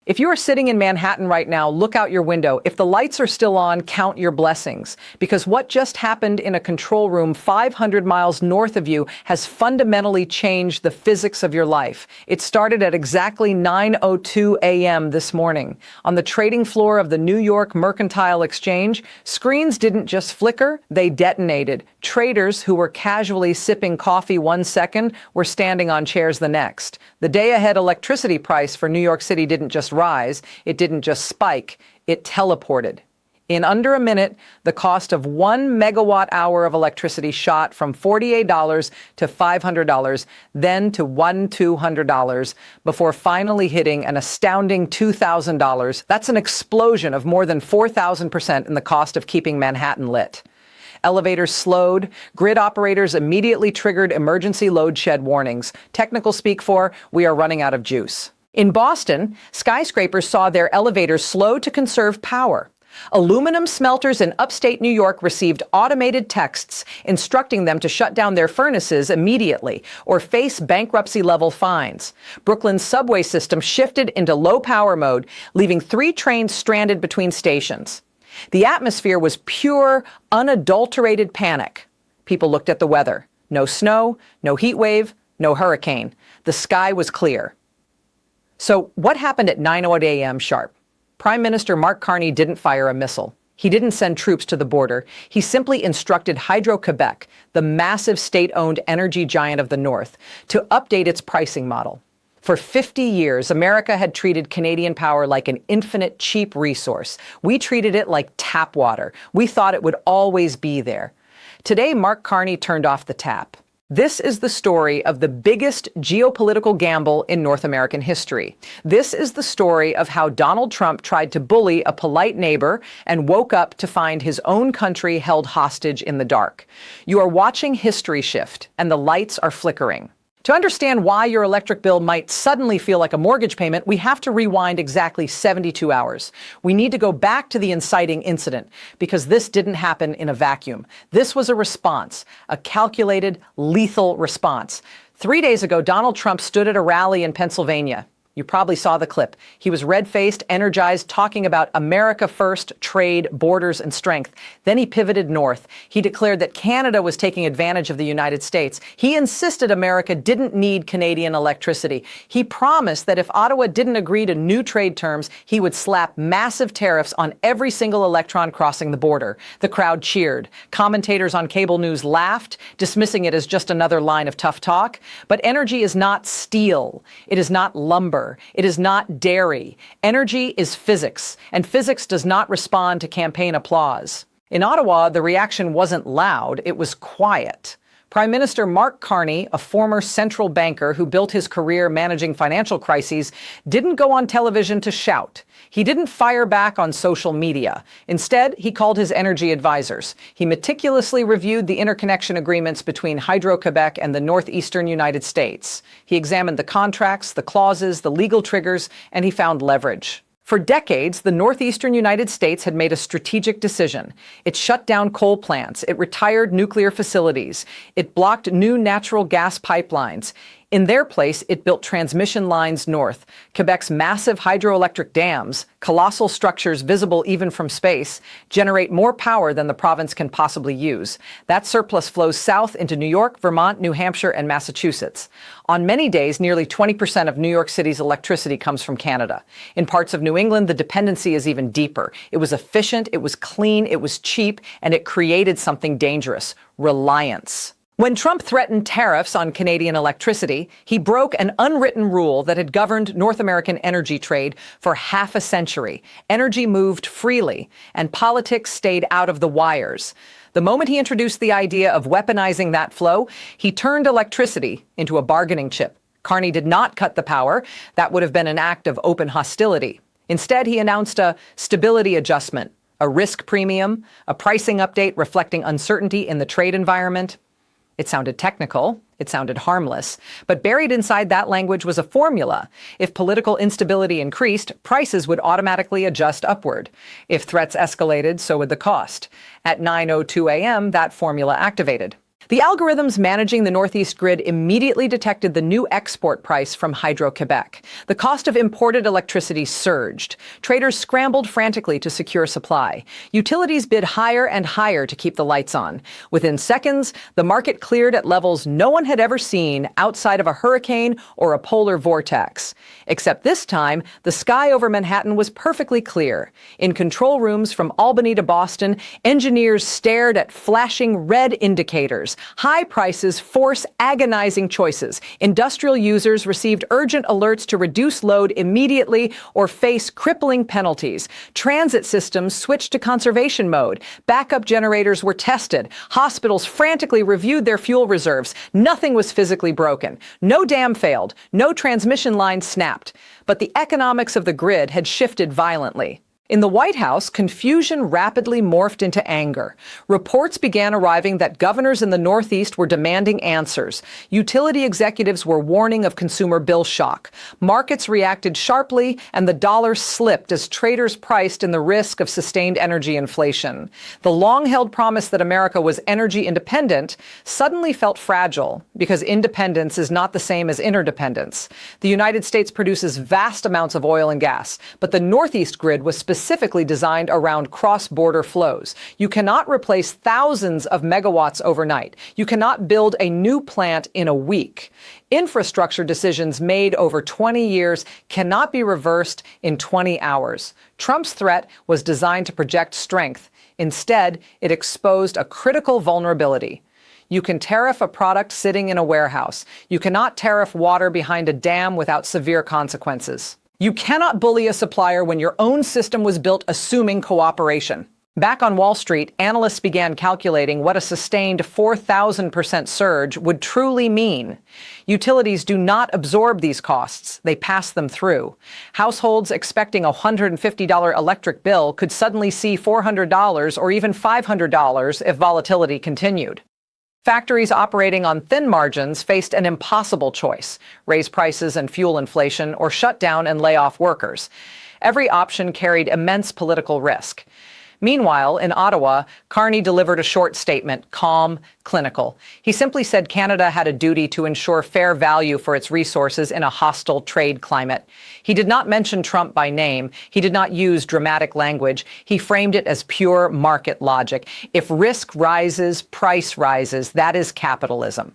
If you are sitting in Manhattan right now, look out your window. If the lights are still on, count your blessings. Because what just happened in a control room 500 miles north of you has fundamentally changed the physics of your life. It started at exactly 9:02 a.m. this morning. On the trading floor of the New York Mercantile Exchange, screens didn't just flicker, they detonated. Traders who were casually sipping coffee 1 second were standing on chairs the next. The day-ahead electricity price for New York City didn't just rise, it didn't just spike, it teleported. In under a minute, the cost of 1 megawatt hour of electricity shot from $48 to $500, then to $1,200, before finally hitting an astounding $2,000. That's an explosion of more than 4,000% in the cost of keeping Manhattan lit. Elevators slowed. Grid operators immediately triggered emergency load shed warnings. Technical speak for, we are running out of juice. In Boston, skyscrapers saw their elevators slow to conserve power. Aluminum smelters in upstate New York received automated texts instructing them to shut down their furnaces immediately or face bankruptcy-level fines. Brooklyn's subway system shifted into low-power mode, leaving 3 trains stranded between stations. The atmosphere was pure, unadulterated panic. People looked at the weather. No snow, no heat wave, no hurricane. The sky was clear. So what happened at 9:08 a.m. sharp? Prime Minister Mark Carney didn't fire a missile. He didn't send troops to the border. He simply instructed Hydro-Quebec, the massive state-owned energy giant of the North, to update its pricing model. For 50 years, America had treated Canadian power like an infinite, cheap resource. We treated it like tap water. We thought it would always be there. Today, Mark Carney turned off the tap. This is the story of the biggest geopolitical gamble in North American history. This is the story of how Donald Trump tried to bully a polite neighbor and woke up to find his own country held hostage in the dark. You are watching history shift, and the lights are flickering. To understand why your electric bill might suddenly feel like a mortgage payment, we have to rewind exactly 72 hours. We need to go back to the inciting incident, because this didn't happen in a vacuum. This was a response, a calculated, lethal response. 3 days ago, Donald Trump stood at a rally in Pennsylvania. You probably saw the clip. He was red-faced, energized, talking about America first, trade, borders, and strength. Then he pivoted north. He declared that Canada was taking advantage of the United States. He insisted America didn't need Canadian electricity. He promised that if Ottawa didn't agree to new trade terms, he would slap massive tariffs on every single electron crossing the border. The crowd cheered. Commentators on cable news laughed, dismissing it as just another line of tough talk. But energy is not steel. It is not lumber. It is not dairy. Energy is physics, and physics does not respond to campaign applause. In Ottawa, the reaction wasn't loud, it was quiet. Prime Minister Mark Carney, a former central banker who built his career managing financial crises, didn't go on television to shout. He didn't fire back on social media. Instead, he called his energy advisors. He meticulously reviewed the interconnection agreements between Hydro-Quebec and the northeastern United States. He examined the contracts, the clauses, the legal triggers, and he found leverage. For decades, the northeastern United States had made a strategic decision. It shut down coal plants. It retired nuclear facilities. It blocked new natural gas pipelines. In their place, it built transmission lines north. Quebec's massive hydroelectric dams, colossal structures visible even from space, generate more power than the province can possibly use. That surplus flows south into New York, Vermont, New Hampshire, and Massachusetts. On many days, nearly 20% of New York City's electricity comes from Canada. In parts of New England, the dependency is even deeper. It was efficient, it was clean, it was cheap, and it created something dangerous: reliance. When Trump threatened tariffs on Canadian electricity, he broke an unwritten rule that had governed North American energy trade for half a century. Energy moved freely, and politics stayed out of the wires. The moment he introduced the idea of weaponizing that flow, he turned electricity into a bargaining chip. Carney did not cut the power. That would have been an act of open hostility. Instead, he announced a stability adjustment, a risk premium, a pricing update reflecting uncertainty in the trade environment. It sounded technical, it sounded harmless, but buried inside that language was a formula. If political instability increased, prices would automatically adjust upward. If threats escalated, so would the cost. At 9:02 a.m., that formula activated. The algorithms managing the Northeast grid immediately detected the new export price from Hydro-Quebec. The cost of imported electricity surged. Traders scrambled frantically to secure supply. Utilities bid higher and higher to keep the lights on. Within seconds, the market cleared at levels no one had ever seen outside of a hurricane or a polar vortex. Except this time, the sky over Manhattan was perfectly clear. In control rooms from Albany to Boston, engineers stared at flashing red indicators. High prices force agonizing choices. Industrial users received urgent alerts to reduce load immediately or face crippling penalties. Transit systems switched to conservation mode. Backup generators were tested. Hospitals frantically reviewed their fuel reserves. Nothing was physically broken. No dam failed. No transmission line snapped. But the economics of the grid had shifted violently. In the White House, confusion rapidly morphed into anger. Reports began arriving that governors in the Northeast were demanding answers. Utility executives were warning of consumer bill shock. Markets reacted sharply, and the dollar slipped as traders priced in the risk of sustained energy inflation. The long-held promise that America was energy independent suddenly felt fragile, because independence is not the same as interdependence. The United States produces vast amounts of oil and gas, but the Northeast grid was specifically designed around cross-border flows. You cannot replace thousands of megawatts overnight. You cannot build a new plant in a week. Infrastructure decisions made over 20 years cannot be reversed in 20 hours. Trump's threat was designed to project strength. Instead, it exposed a critical vulnerability. You can tariff a product sitting in a warehouse. You cannot tariff water behind a dam without severe consequences. You cannot bully a supplier when your own system was built assuming cooperation. Back on Wall Street, analysts began calculating what a sustained 4,000% surge would truly mean. Utilities do not absorb these costs, they pass them through. Households expecting a $150 electric bill could suddenly see $400 or even $500 if volatility continued. Factories operating on thin margins faced an impossible choice: raise prices and fuel inflation, or shut down and lay off workers. Every option carried immense political risk. Meanwhile, in Ottawa, Carney delivered a short statement, calm, clinical. He simply said Canada had a duty to ensure fair value for its resources in a hostile trade climate. He did not mention Trump by name. He did not use dramatic language. He framed it as pure market logic. If risk rises, price rises. That is capitalism.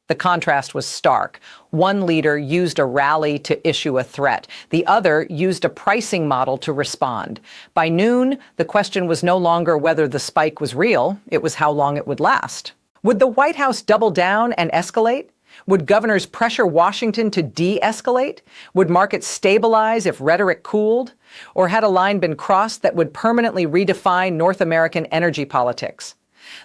The contrast was stark. One leader used a rally to issue a threat. The other used a pricing model to respond. By noon, the question was no longer whether the spike was real, it was how long it would last. Would the White House double down and escalate? Would governors pressure Washington to de-escalate? Would markets stabilize if rhetoric cooled? Or had a line been crossed that would permanently redefine North American energy politics?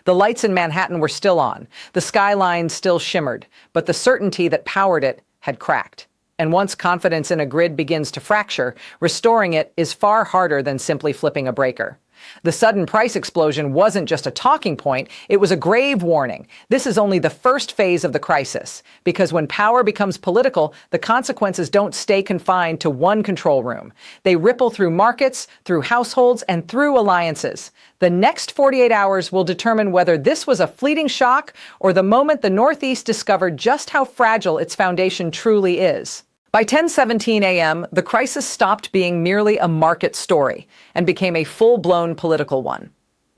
The lights in Manhattan were still on. The skyline still shimmered, but the certainty that powered it had cracked. And once confidence in a grid begins to fracture, restoring it is far harder than simply flipping a breaker. The sudden price explosion wasn't just a talking point, it was a grave warning. This is only the first phase of the crisis, because when power becomes political, the consequences don't stay confined to one control room. They ripple through markets, through households, and through alliances. The next 48 hours will determine whether this was a fleeting shock or the moment the Northeast discovered just how fragile its foundation truly is. By 10:17 a.m., the crisis stopped being merely a market story and became a full-blown political one.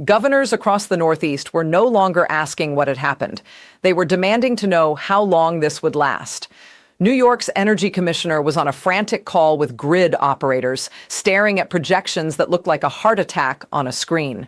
Governors across the Northeast were no longer asking what had happened. They were demanding to know how long this would last. New York's energy commissioner was on a frantic call with grid operators, staring at projections that looked like a heart attack on a screen.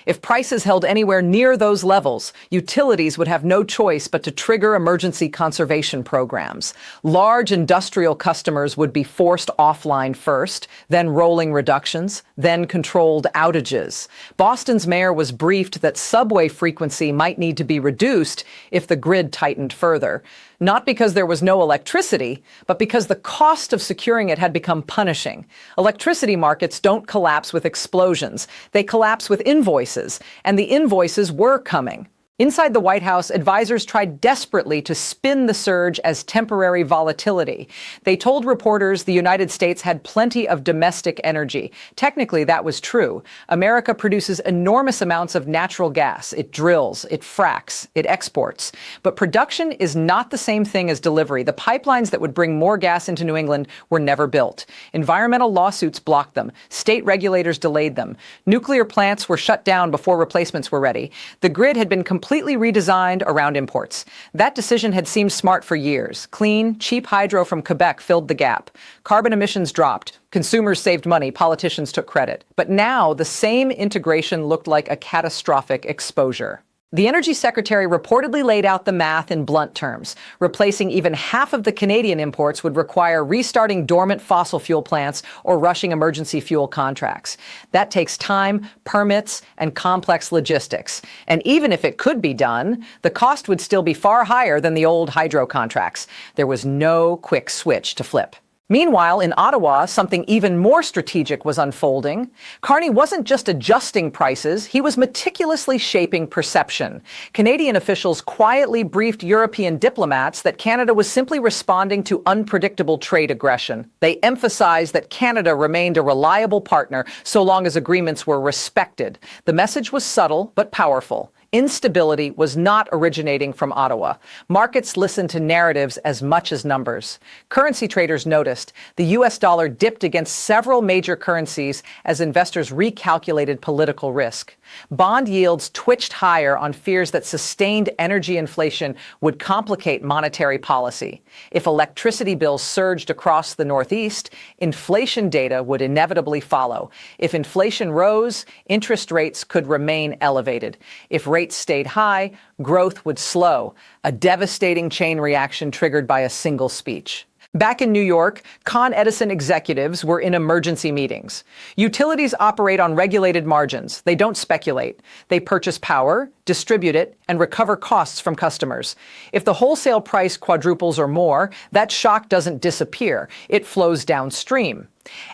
If prices held anywhere near those levels, utilities would have no choice but to trigger emergency conservation programs. Large industrial customers would be forced offline first, then rolling reductions, then controlled outages. Boston's mayor was briefed that subway frequency might need to be reduced if the grid tightened further. Not because there was no electricity, but because the cost of securing it had become punishing. Electricity markets don't collapse with explosions. They collapse with invoices, and the invoices were coming. Inside the White House, advisors tried desperately to spin the surge as temporary volatility. They told reporters the United States had plenty of domestic energy. Technically, that was true. America produces enormous amounts of natural gas. It drills, it fracks, it exports. But production is not the same thing as delivery. The pipelines that would bring more gas into New England were never built. Environmental lawsuits blocked them. State regulators delayed them. Nuclear plants were shut down before replacements were ready. The grid had been completely redesigned around imports. That decision had seemed smart for years. Clean, cheap hydro from Quebec filled the gap. Carbon emissions dropped. Consumers saved money. Politicians took credit. But now the same integration looked like a catastrophic exposure. The Energy Secretary reportedly laid out the math in blunt terms. Replacing even half of the Canadian imports would require restarting dormant fossil fuel plants or rushing emergency fuel contracts. That takes time, permits, and complex logistics. And even if it could be done, the cost would still be far higher than the old hydro contracts. There was no quick switch to flip. Meanwhile, in Ottawa, something even more strategic was unfolding. Carney wasn't just adjusting prices, he was meticulously shaping perception. Canadian officials quietly briefed European diplomats that Canada was simply responding to unpredictable trade aggression. They emphasized that Canada remained a reliable partner so long as agreements were respected. The message was subtle but powerful. Instability was not originating from Ottawa. Markets listened to narratives as much as numbers. Currency traders noticed the U.S. dollar dipped against several major currencies as investors recalculated political risk. Bond yields twitched higher on fears that sustained energy inflation would complicate monetary policy. If electricity bills surged across the Northeast, inflation data would inevitably follow. If inflation rose, interest rates could remain elevated. If rates stayed high, growth would slow, a devastating chain reaction triggered by a single speech. Back in New York, Con Edison executives were in emergency meetings. Utilities operate on regulated margins. They don't speculate. They purchase power, distribute it, and recover costs from customers. If the wholesale price quadruples or more, that shock doesn't disappear. It flows downstream.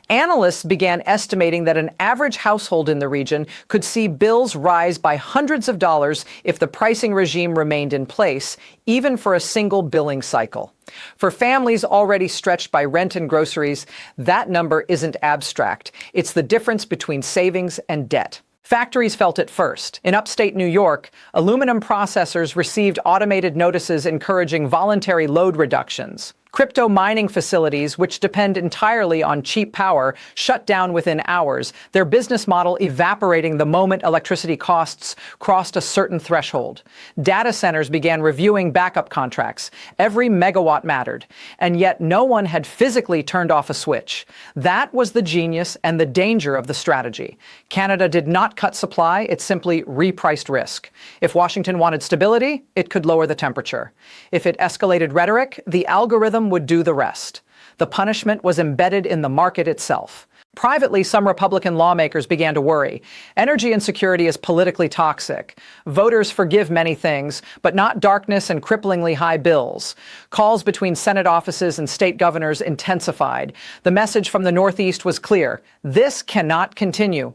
Analysts began estimating that an average household in the region could see bills rise by hundreds of dollars if the pricing regime remained in place, even for a single billing cycle. For families already stretched by rent and groceries, that number isn't abstract. It's the difference between savings and debt. Factories felt it first. In upstate New York, aluminum processors received automated notices encouraging voluntary load reductions. Crypto mining facilities, which depend entirely on cheap power, shut down within hours, their business model evaporating the moment electricity costs crossed a certain threshold. Data centers began reviewing backup contracts. Every megawatt mattered, and yet no one had physically turned off a switch. That was the genius and the danger of the strategy. Canada did not cut supply, it simply repriced risk. If Washington wanted stability, it could lower the temperature. If it escalated rhetoric, the algorithm would do the rest. The punishment was embedded in the market itself. Privately, some Republican lawmakers began to worry. Energy insecurity is politically toxic. Voters forgive many things, but not darkness and cripplingly high bills. Calls between Senate offices and state governors intensified. The message from the Northeast was clear. This cannot continue.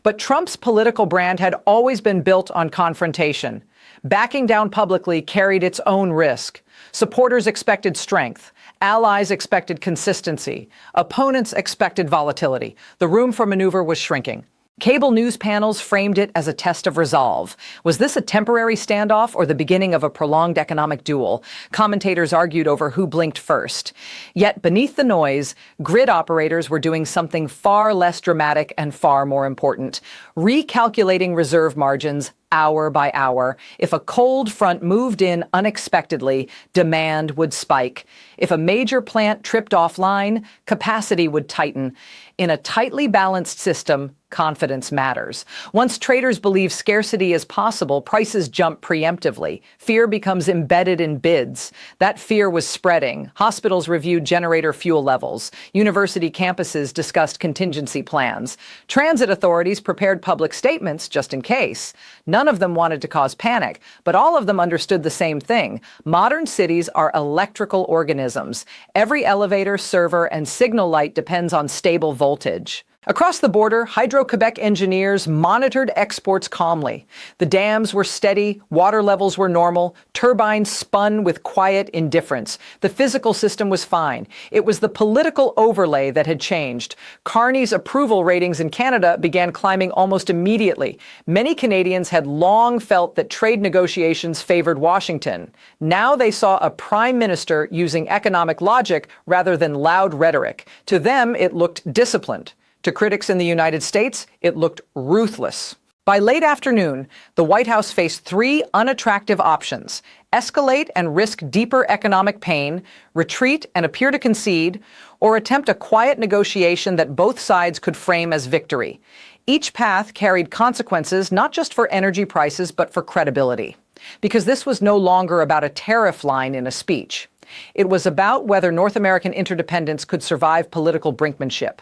But Trump's political brand had always been built on confrontation. Backing down publicly carried its own risk. Supporters expected strength. Allies expected consistency. Opponents expected volatility. The room for maneuver was shrinking. Cable news panels framed it as a test of resolve. Was this a temporary standoff or the beginning of a prolonged economic duel? Commentators argued over who blinked first. Yet beneath the noise, grid operators were doing something far less dramatic and far more important: recalculating reserve margins hour by hour. If a cold front moved in unexpectedly, demand would spike. If a major plant tripped offline, capacity would tighten. In a tightly balanced system, confidence matters. Once traders believe scarcity is possible, prices jump preemptively. Fear becomes embedded in bids. That fear was spreading. Hospitals reviewed generator fuel levels. University campuses discussed contingency plans. Transit authorities prepared public statements just in case. None of them wanted to cause panic, but all of them understood the same thing. Modern cities are electrical organisms. Every elevator, server, and signal light depends on stable voltage. Across the border, Hydro-Quebec engineers monitored exports calmly. The dams were steady, water levels were normal, turbines spun with quiet indifference. The physical system was fine. It was the political overlay that had changed. Carney's approval ratings in Canada began climbing almost immediately. Many Canadians had long felt that trade negotiations favored Washington. Now they saw a prime minister using economic logic rather than loud rhetoric. To them, it looked disciplined. To critics in the United States, it looked ruthless. By late afternoon, the White House faced three unattractive options: escalate and risk deeper economic pain, retreat and appear to concede, or attempt a quiet negotiation that both sides could frame as victory. Each path carried consequences not just for energy prices, but for credibility. Because this was no longer about a tariff line in a speech. It was about whether North American interdependence could survive political brinkmanship.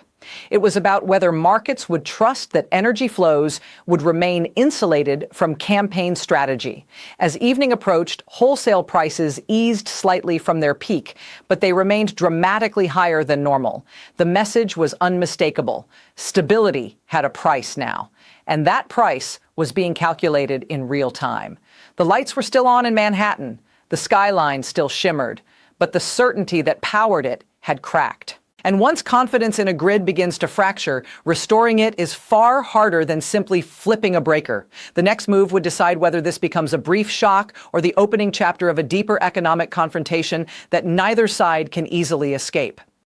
It was about whether markets would trust that energy flows would remain insulated from campaign strategy. As evening approached, wholesale prices eased slightly from their peak, but they remained dramatically higher than normal. The message was unmistakable. Stability had a price now, and that price was being calculated in real time. The lights were still on in Manhattan. The skyline still shimmered, but the certainty that powered it had cracked. And once confidence in a grid begins to fracture, restoring it is far harder than simply flipping a breaker. The next move would decide whether this becomes a brief shock or the opening chapter of a deeper economic confrontation that neither side can easily escape.